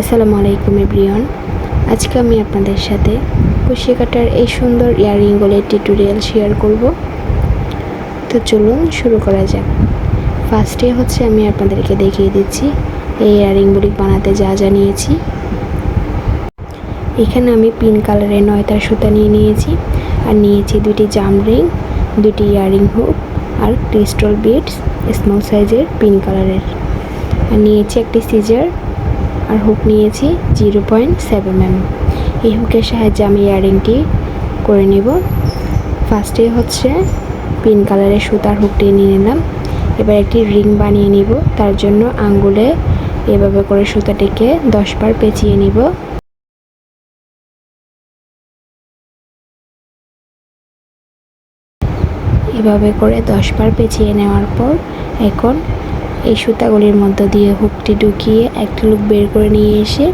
আসসালামু আলাইকুম এভরিওয়ান। আজকে আমি আপনাদের সাথে কুশি কাটার এই সুন্দর ইয়াররিংগুলির টিউটোরিয়াল শেয়ার করব। তো চলুন শুরু করা যাক। ফার্স্টে আমি আপনাদেরকে দেখিয়ে দিচ্ছি এই ইয়াররিংগুলি বানাতে যা যা নিয়েছি। এখানে আমি পিঙ্ক কালারের 9 তার সুতা নিয়েছি, আর নিয়েছি দুটি জাম রিং, দুটি ইয়াররিং হুক আর ক্রিস্টাল বিডস স্মল সাইজের পিঙ্ক কালারের, আর নিয়েছি একটি সিজার আর হুক নিয়েছি 0.7 mm। এই হুকের সাহায্যে আমি ইয়াররিংটি করে নেব। ফার্স্টে পিঙ্ক কালারের সুতার হুকটি নিয়ে নিলাম। এবার একটি রিং বানিয়ে নিব। তার জন্য আঙ্গুলে এভাবে করে সুতাটিকে 10 বার পেঁচিয়ে নিব। এভাবে করে 10 বার পেঁচিয়ে নেওয়ার পর এখন এই সুতাগুলির মধ্য দিয়ে হুকটি ঢুকিয়ে একটি লুপ বের করে নিয়ে এসে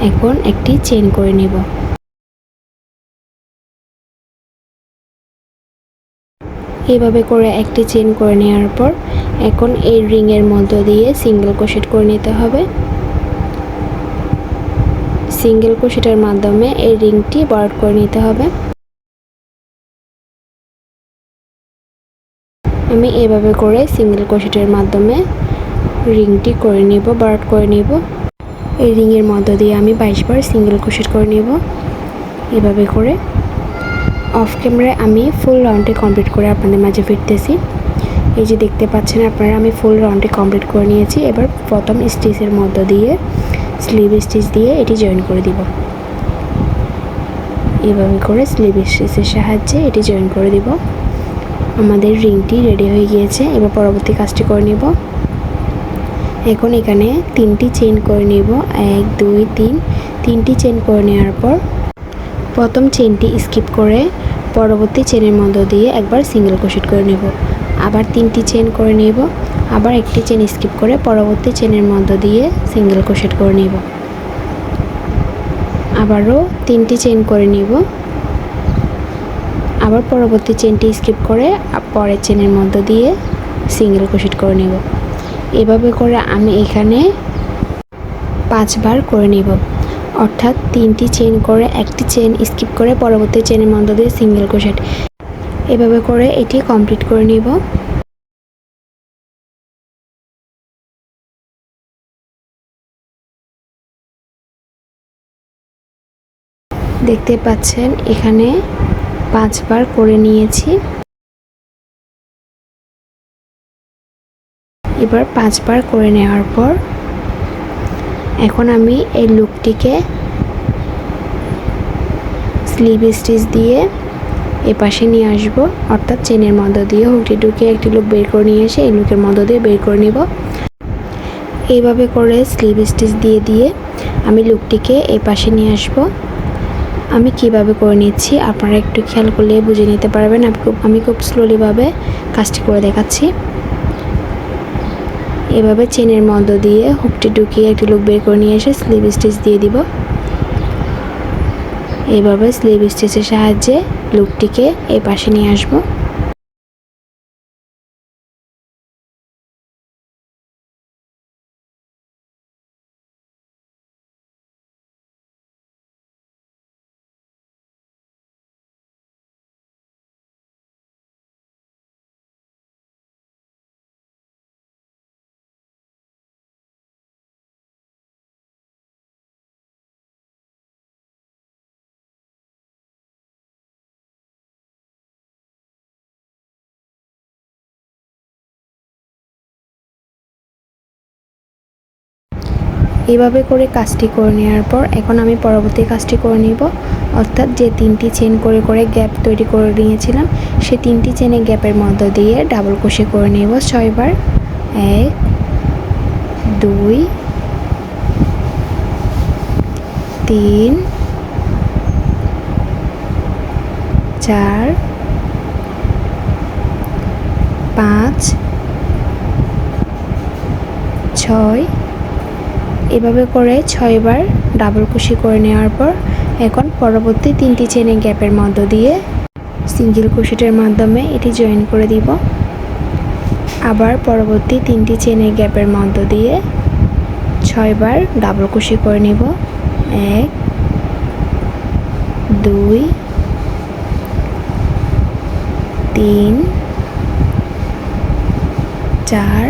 এখন একটি চেন করে নেব। এভাবে করে একটি চেন করে নেওয়ার পর এখন এই রিংয়ের মধ্য দিয়ে সিঙ্গেল ক্রোশেট করে নিতে হবে। সিঙ্গেল ক্রোশেটের মাধ্যমে এই রিংটি বর্ড করে নিতে হবে। আমি এভাবে করে সিঙ্গেল ক্রোশেটের মাধ্যমে রিংটি করে নেব, বর্ড করে নেব। এই রিংয়ের মধ্য দিয়ে আমি 22 বার সিঙ্গেল ক্রোশেট করে নেব। এভাবে করে অফ ক্যামেরায় আমি ফুল রাউন্ডটি কমপ্লিট করে আপনাদের মাঝে ফিরতেছি। এই যে দেখতে পাচ্ছেন আপনারা, আমি ফুল রাউন্ডটি কমপ্লিট করে নিয়েছি। এবার প্রথম স্টিচের মধ্য দিয়ে স্লিভ স্টিচ দিয়ে এটি জয়েন করে দিব। এভাবে করে স্লিভ স্টিচের সাহায্যে এটি জয়েন করে দিব। আমাদের রিংটি রেডি হয়ে গিয়েছে। এবার পরবর্তী কাজটি করে নেব। এখন এখানে 3টি চেইন করে নেব, 1 2 3। 3টি চেইন করে নেওয়ার পর প্রথম চেইনটি স্কিপ করে পরবর্তী চেইনের মধ্য দিয়ে একবার সিঙ্গেল ক্রোশেট করে নেব। আবার 3টি চেইন করে নেব, আবার একটি চেইন স্কিপ করে পরবর্তী চেইনের মধ্য দিয়ে সিঙ্গেল ক্রোশেট করে নেব। আবারও 3টি চেইন করে নেব, আবার পরবর্তী চেইনটি স্কিপ করে পরের চেইনের মধ্য দিয়ে সিঙ্গেল ক্রোশেট করে নেব। এভাবে করে আমি এখানে 5 বার করে নেব, অর্থাৎ 3টি চেইন করে একটি চেইন স্কিপ করে পরবর্তী চেইনের মধ্য দিয়ে সিঙ্গেল ক্রোশেট। এভাবে করে এটি কমপ্লিট করে নেব। দেখতে পাচ্ছেন এখানে 5 বার করে নিয়েছি। এবার 5 বার করে নেওয়ার পর এখন আমি এই লুপটিকে স্লিভ স্টিচ দিয়ে এপাশে নিয়ে আসব, অর্থাৎ চেনের মধ্য দিয়ে হুকটি ঢুকিয়ে একটি লুপ বের করে নিয়ে এসে এই লুপের মধ্য দিয়ে বের করে নেব। এইভাবে করে স্লিভ স্টিচ দিয়ে দিয়ে আমি লুপটিকে এপাশে নিয়ে আসব। আমি কিভাবে করে নিচ্ছি আপনারা একটু খেয়াল করলে বুঝে নিতে পারবেন। আমি খুব স্লোলিভাবে কাজটি করে দেখাচ্ছি। এভাবে চেনের মধ্য দিয়ে হুকটি ঢুকিয়ে একটি লুপ বের করে নিয়ে এসে স্লিভ স্টিচ দিয়ে দিব। এইভাবে স্লিভ স্টিচের সাহায্যে লুপটিকে এই পাশে নিয়ে আসব। এভাবে করে কাজটি করে নেওয়ার পর এখন আমি পরবর্তী কাজটি করে নেব, অর্থাৎ যে 3টি চেন করে করে গ্যাপ তৈরি করে নিয়েছিলাম সেই 3টি চেনের গ্যাপের মধ্য দিয়ে ডাবল ক্রোশে করে নেব 6 বার। 1 2 3 4 5 6। এভাবে করে 6 বার ডাবল ক্রোশে করে নেওয়ার পর এখন পরবর্তী 3টি চেনের গ্যাপের মধ্য দিয়ে সিঙ্গেল ক্রোশেটের মাধ্যমে এটি জয়েন করে দিব। আবার পরবর্তী 3টি চেনের গ্যাপের মধ্য দিয়ে 6 6 বার ডাবল কুশি করে নিব। 1 2 3 4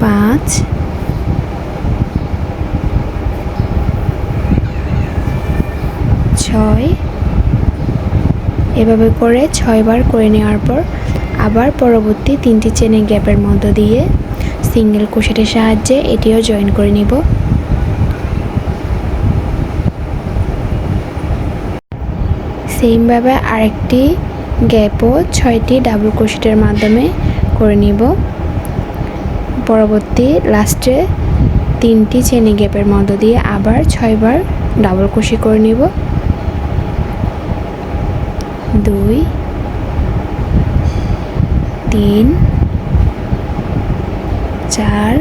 5 6। এভাবে করে 6 বার করে নেওয়ার পর আবার পরবর্তী 3টি চেনের গ্যাপের মধ্য দিয়ে সিঙ্গেল ক্রোশেটের সাহায্যে এটিও জয়েন করে নিব। সেমভাবে আরেকটি গ্যাপও 6টি ডাবল ক্রোশেটের মাধ্যমে করে নিব। পরবর্তী লাস্টে 3টি চেনের গ্যাপের মধ্য দিয়ে আবার 6 বার ডাবল ক্রোশে করে নিব। 2 3 4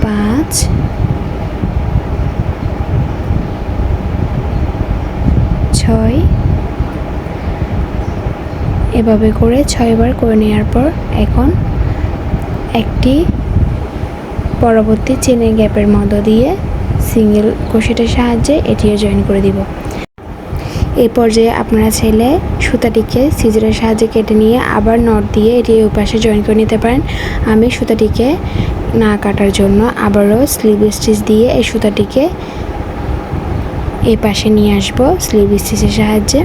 5 6। এভাবে করে 6 বার করে নেওয়ার পর এখন একটি পরবর্তী চেনের গ্যাপের মধ্য দিয়ে সিঙ্গেল ক্রোশেটের সাহায্যে এটিও জয়েন করে দিব। এই পর্যায়ে আপনারা চাইলে সুতাটিকে সিজারের সাহায্যে কেটে নিয়ে আবার নট দিয়ে এটি ওই পাশে জয়েন করে নিতে পারেন। আমি সুতাটিকে না কাটার জন্য আবারও স্লিভ স্টিচ দিয়ে এই সুতাটিকে এই পাশে নিয়ে আসব স্লিভ স্টিচের সাহায্যে।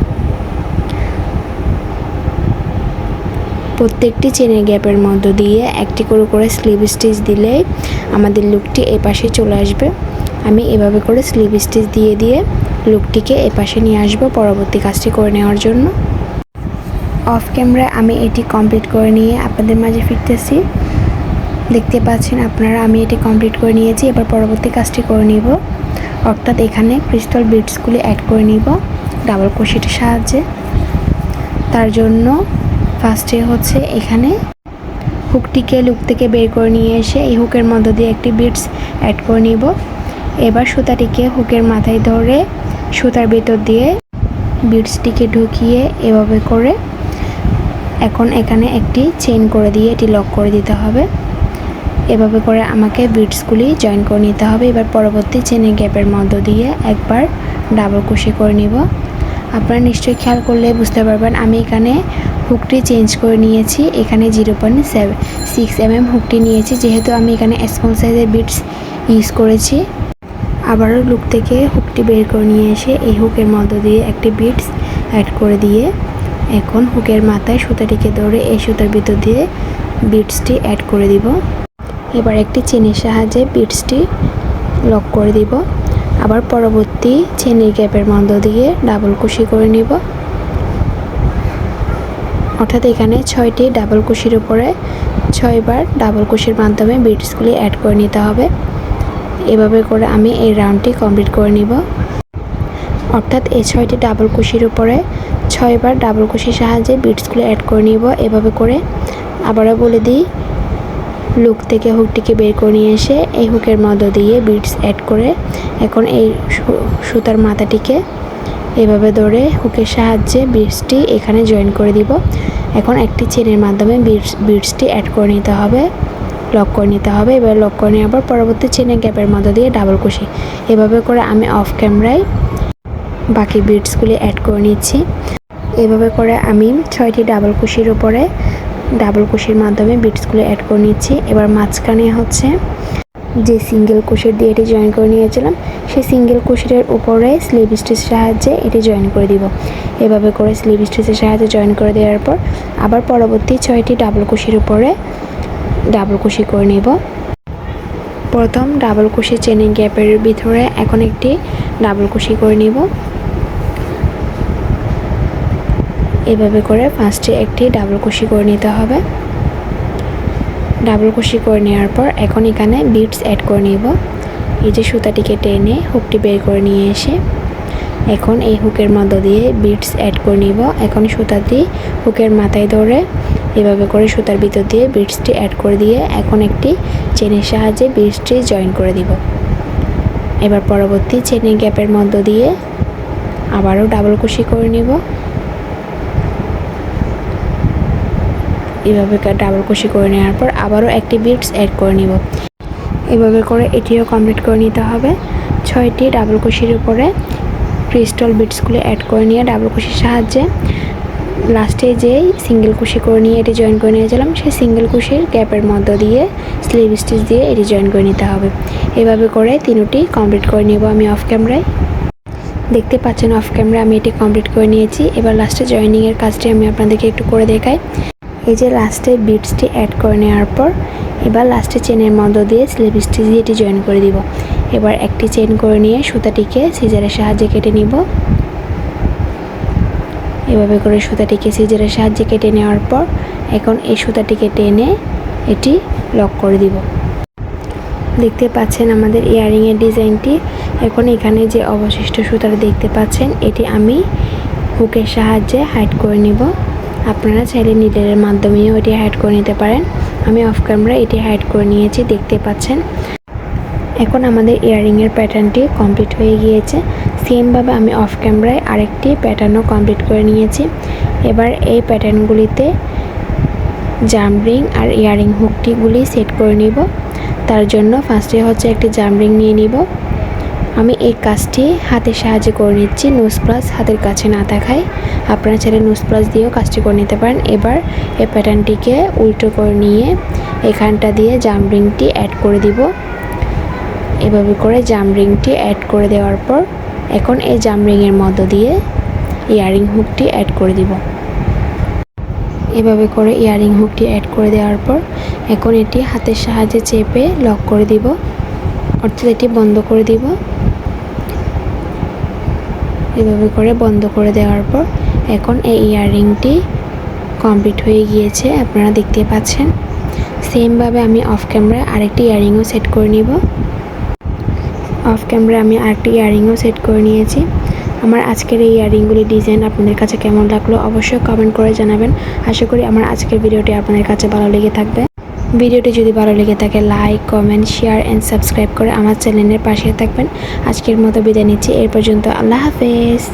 প্রত্যেকটি চেনের গ্যাপের মধ্য দিয়ে একটি করে স্লিভ স্টিচ দিলে আমাদের লুকটি এই পাশে চলে আসবে। আমি এভাবে করে স্লিভ স্টিচ দিয়ে দিয়ে লুকটিকে এই পাশে নিয়ে আসব পরবর্তী কাজটি করে নেওয়ার জন্য। অফ ক্যামেরায় আমি এটি কমপ্লিট করে নিয়ে আপনাদের মাঝে ফিরতেছি। দেখতে পাচ্ছেন আপনারা আমি এটি কমপ্লিট করে নিয়েছি। এবার পরবর্তী কাজটি করে নিব, অর্থাৎ এখানে ক্রিস্টাল বিডসগুলি অ্যাড করে নিব ডাবল ক্রোশেটের সাহায্যে। তার জন্য ফার্স্টে হচ্ছে এখানে হুকটিকে লুক থেকে বের করে নিয়ে এসে এই হুকের মধ্য দিয়ে একটি বিডস অ্যাড করে নিব। এবার সুতাটিকে হুকের মাথায় ধরে সুতার ভেতর দিয়ে বিডসটিকে ঢুকিয়ে এভাবে করে এখন এখানে একটি চেইন করে দিয়ে এটি লক করে দিতে হবে। এভাবে করে আমাকে বিডসগুলি জয়েন করে নিতে হবে। এবার পরবর্তী চেনের গ্যাপের মধ্য দিয়ে একবার ডাবল ক্রোশে করে নিব। আপনারা নিশ্চয়ই খেয়াল করলে বুঝতে পারবেন আমি এখানে হুকটি চেঞ্জ করে নিয়েছি। এখানে 0.6 mm হুকটি নিয়েছি, যেহেতু আমি এখানে স্মল সাইজের বিডস ইউজ করেছি। আবারও লুক থেকে হুকটি বের করে নিয়ে এসে এই হুকের মধ্য দিয়ে একটি বিডস অ্যাড করে দিয়ে এখন হুকের মাথায় সুতাটিকে ধরে এই সুতার ভিতর দিয়ে বিডসটি অ্যাড করে দিব। এবার একটি চেনের সাহায্যে বিডসটি লক করে দিব। আবার পরবর্তী চেনের গ্যাপের মধ্য দিয়ে ডাবল ক্রোশে করে নিব। অর্থাৎ এখানে 6টি ডাবল ক্রোশের উপরে 6 বার ডাবল ক্রোশের মাধ্যমে বিডসগুলি অ্যাড করে নিতে হবে। এভাবে করে আমি এই রাউন্ডটি কমপ্লিট করে নিব। অর্থাৎ এই 6টি ডাবল ক্রোশের উপরে 6 বার ডাবল ক্রোশের সাহায্যে বিডসগুলি অ্যাড করে নিব। এভাবে করে আবারও বলে দিই, লুক থেকে হুকটিকে বের করে নিয়ে এসে এই হুকের মধ্য দিয়ে বিডস অ্যাড করে এখন এই সুতার মাথাটিকে এভাবে ধরে হুকের সাহায্যে বিডসটি এখানে জয়েন করে দিব। এখন একটি চেনের মাধ্যমে বিডসটি অ্যাড করে নিতে হবে, লক করে নিতে হবে। এবার লক করে নেওয়ার পর পরবর্তী চেনের গ্যাপের মধ্য দিয়ে ডাবল ক্রোশে। এভাবে করে আমি অফ ক্যামেরায় বাকি বিডসগুলি অ্যাড করে নিচ্ছি। এভাবে করে আমি 6টি ডাবল ক্রোশের উপরে ডাবল ক্রোশের মাধ্যমে বিডসগুলো অ্যাড করে নিচ্ছি। এবার মাঝখানে হচ্ছে যে সিঙ্গেল ক্রোশেট দিয়ে এটি জয়েন করে নিয়েছিলাম সেই সিঙ্গেল ক্রোশেটের উপরে স্লিভ স্টিচের সাহায্যে এটি জয়েন করে দিব। এভাবে করে স্লিভ স্টিচের সাহায্যে জয়েন করে দেওয়ার পর আবার পরবর্তী 6টি ডাবল ক্রোশের উপরে ডাবল ক্রোশে করে নেব। প্রথম ডাবল ক্রোশে চেনের গ্যাপের ভিতরে এখন একটি ডাবল ক্রোশে করে নিব। এভাবে করে ফার্স্টে একটি ডাবল ক্রোশে করে নিতে হবে। ডাবল ক্রোশে করে নেওয়ার পর এখন এখানে বিডস অ্যাড করে নিব। এই যে সুতাটিকে টেনে হুকটি বের করে নিয়ে এসে এখন এই হুকের মধ্য দিয়ে বিডস অ্যাড করে নিব। এখন সুতাটি হুকের মাথায় ধরে এভাবে করে সুতার ভিতর দিয়ে বিডসটি অ্যাড করে দিয়ে এখন একটি চেনের সাহায্যে বিডসটি জয়েন করে দিব। এবার পরবর্তী চেনের গ্যাপের মধ্য দিয়ে আবারও ডাবল ক্রোশে করে নিব। এভাবে ডাবল কুশি করে নেওয়ার পর আবারও একটি বিটস অ্যাড করে নিব। এভাবে করে এটিও কমপ্লিট করে নিতে হবে। 6টি ডাবল কুশির উপরে ক্রিস্টাল বিটসগুলো অ্যাড করে নিয়ে ডাবল কুশির সাহায্যে লাস্টে যে সিঙ্গেল কুশি করে নিয়ে এটি জয়েন করে নিয়েছিলাম সেই সিঙ্গেল কুশির গ্যাপের মধ্য দিয়ে স্লিভ স্টিচ দিয়ে এটি জয়েন করে নিতে হবে। এভাবে করে 3টি কমপ্লিট করে নেব আমি অফ ক্যামেরায়। দেখতে পাচ্ছেন অফ ক্যামেরা আমি এটি কমপ্লিট করে নিয়েছি। এবার লাস্টে জয়েনিংয়ের কাজটি আমি আপনাদেরকে একটু করে দেখাই। এই যে লাস্টে বিটসটি অ্যাড করে নেওয়ার পর এবার লাস্টে চেনের মধ্য দিয়ে স্লিভ স্টিচ দিয়ে এটি জয়েন করে দিব। এবার একটি চেন করে নিয়ে সুতাটিকে সিজারের সাহায্যে কেটে নিব। এভাবে করে সুতাটিকে সিজারের সাহায্যে কেটে নেওয়ার পর এখন এই সুতাটিকে টেনে এটি লক করে দিব। দেখতে পাচ্ছেন আমাদের ইয়াররিংয়ের ডিজাইনটি। এখন এখানে যে অবশিষ্ট সুতাটা দেখতে পাচ্ছেন এটি আমি হুকের সাহায্যে হাইড করে নিব। আপনারা চাইলে নিডলের মাধ্যমেও এটি হাইড করে নিতে পারেন। আমি অফ ক্যামেরা এটি হাইড করে নিয়েছি, দেখতে পাচ্ছেন। এখন আমাদের ইয়াররিংয়ের প্যাটার্নটি কমপ্লিট হয়ে গিয়েছে। সেমভাবে আমি অফ ক্যামেরায় আরেকটি প্যাটার্নও কমপ্লিট করে নিয়েছি। এবার এই প্যাটার্নগুলিতে জাম্প-রিং আর ইয়াররিং হুকটিগুলি সেট করে নিব। তার জন্য ফার্স্টে হচ্ছে একটি জাম্প-রিং নিয়ে নিব। আমি এই কাজটি হাতের সাহায্যে করে নিচ্ছি, নোজ প্লাস হাতের কাছে না থাকায়। আপনারা চাইলে নোজ প্লাস দিয়েও কাজটি করে নিতে পারেন। এবার এই প্যাটার্নটিকে উল্টো করে নিয়ে এখানটা দিয়ে জাম্প-রিংটি অ্যাড করে দিব। এভাবে করে জাম্প-রিংটি অ্যাড করে দেওয়ার পর এখন এই জাম্প-রিংয়ের মধ্য দিয়ে ইয়াররিং হুকটি অ্যাড করে দিব। এভাবে করে ইয়াররিং হুকটি অ্যাড করে দেওয়ার পর এখন এটি হাতের সাহায্যে চেপে লক করে দিব, অর্থাৎ এটি বন্ধ করে দিব। এভাবে করে বন্ধ করে দেওয়ার পর এখন এই ইয়াররিংটি কমপ্লিট হয়ে গিয়েছে, আপনারা দেখতে পাচ্ছেন। সেমভাবে আমি অফ ক্যামেরায় আরেকটি ইয়াররিংও সেট করে নিব। অফ ক্যামেরায় আমি আরেকটি ইয়াররিংও সেট করে নিয়েছি। আমার আজকের এই ইয়াররিংগুলির ডিজাইন আপনাদের কাছে কেমন লাগলো অবশ্যই কমেন্ট করে জানাবেন। আশা করি আমার আজকের ভিডিওটি আপনাদের কাছে ভালো লেগে থাকবে। ভিডিওটি যদি ভালো লেগে থাকে like, comment, share and subscribe করে আমার চ্যানেলের পাশে থাকবেন। আজকের মতো বিদায় নিচ্ছি, এর পর্যন্ত আল্লাহ হাফেজ।